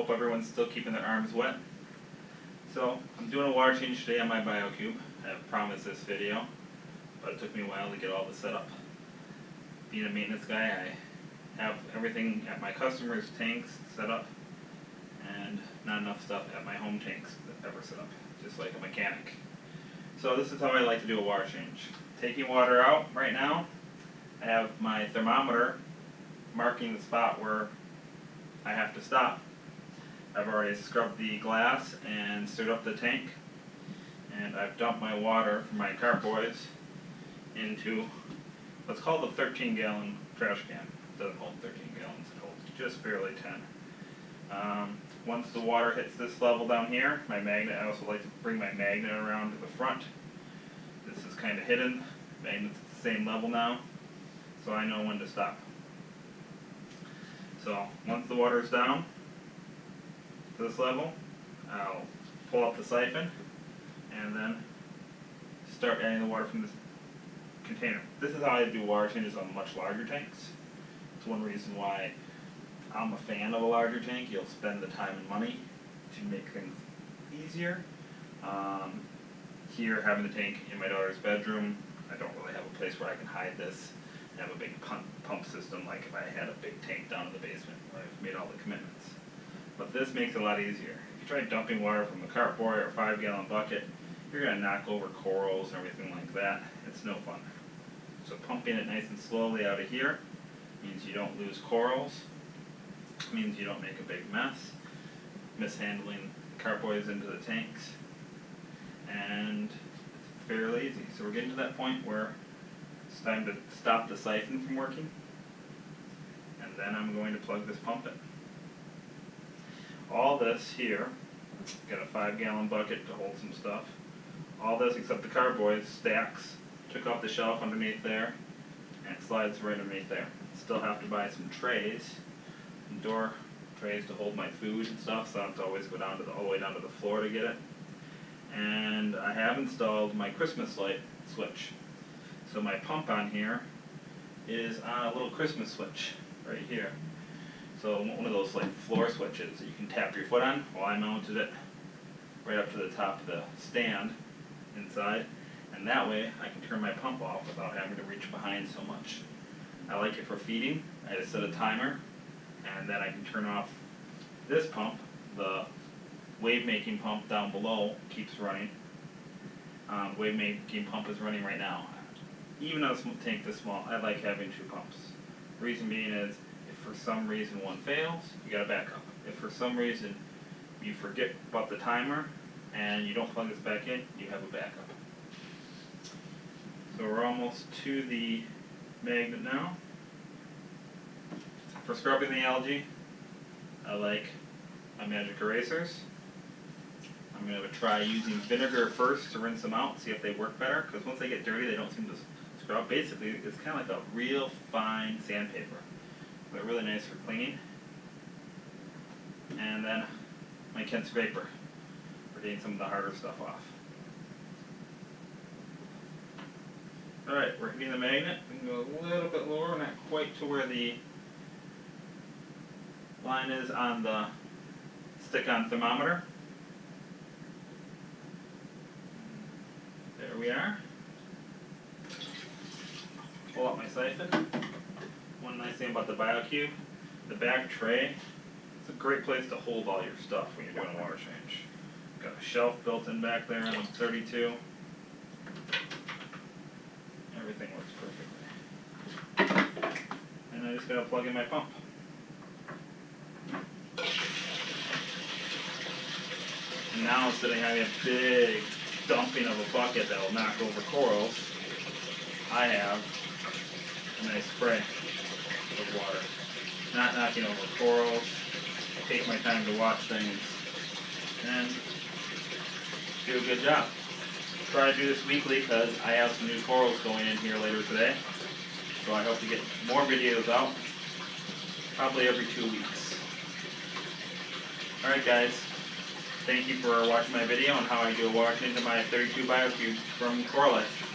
hope everyone's still keeping their arms wet. So, I'm doing a water change today on my Biocube. I have promised this video, but it took me a while to get all this set up. Being a maintenance guy, I have everything at my customers' tanks set up, and not enough stuff at my home tanks ever set up, just like a mechanic. So this is how I like to do a water change. Taking water out right now, I have my thermometer marking the spot where I have to stop. I've already scrubbed the glass and stirred up the tank, and I've dumped my water from my carboys into what's called a 13-gallon trash can. It doesn't hold 13 gallons, it holds just barely 10. Once the water hits this level down here, my magnet, I also like to bring my magnet around to the front. This is kind of hidden. Magnet's at the same level now, so I know when to stop. So once the water's down to this level, I'll pull up the siphon and then start adding the water from this container. This is how I do water changes on much larger tanks. It's one reason why I'm a fan of a larger tank. You'll spend the time and money to make things easier. Here, having the tank in my daughter's bedroom, I don't really have a place where I can hide this and have a big pump system like if I had a big tank down in the basement where I've made all the commitments. But this makes it a lot easier. If you try dumping water from a cartboy or a 5-gallon bucket, you're going to knock over corals and everything like that. It's no fun. So pumping it nice and slowly out of here means you don't lose corals. Means you don't make a big mess, mishandling the carboys into the tanks, and it's fairly easy. So we're getting to that point where it's time to stop the siphon from working, and then I'm going to plug this pump in. All this here, got a 5-gallon bucket to hold some stuff. All this except the carboys stacks, took off the shelf underneath there, and it slides right underneath there. Still have to buy some trays. Door trays to hold my food and stuff, so I don't have to always go down to all the way down to the floor to get it. And I have installed my Christmas light switch. So my pump on here is on a little Christmas switch right here. So one of those like floor switches that you can tap your foot on. Well, I mounted it right up to the top of the stand inside, and that way I can turn my pump off without having to reach behind so much. I like it for feeding. I just set a timer, and then I can turn off this pump. The wave-making pump down below keeps running. Wave-making pump is running right now. Even though this tank this small, I like having 2 pumps. The reason being is, if for some reason one fails, you got a backup. If for some reason you forget about the timer and you don't plug this back in, you have a backup. So we're almost to the magnet now. For scrubbing the algae, I like my magic erasers. I'm going to try using vinegar first to rinse them out, see if they work better, because once they get dirty they don't seem to scrub. Basically, it's kind of like a real fine sandpaper. They're really nice for cleaning. And then my Kent scraper for getting some of the harder stuff off. Alright, we're hitting the magnet. We can go a little bit lower, not quite to where the line is on the stick-on thermometer. There we are. Pull out my siphon. One nice thing about the Biocube, the back tray, it's a great place to hold all your stuff when you're doing a water change. Got a shelf built in back there on 32. Everything works perfectly. And I just gotta plug in my pump. And now instead of having a big dumping of a bucket that will knock over corals, I have a nice spray of water. Not knocking over corals. I take my time to watch things and do a good job. Try to do this weekly because I have some new corals going in here later today. So I hope to get more videos out, probably every 2 weeks. Alright guys, thank you for watching my video on how I do a water change in my 32 Biocube from Coral Life.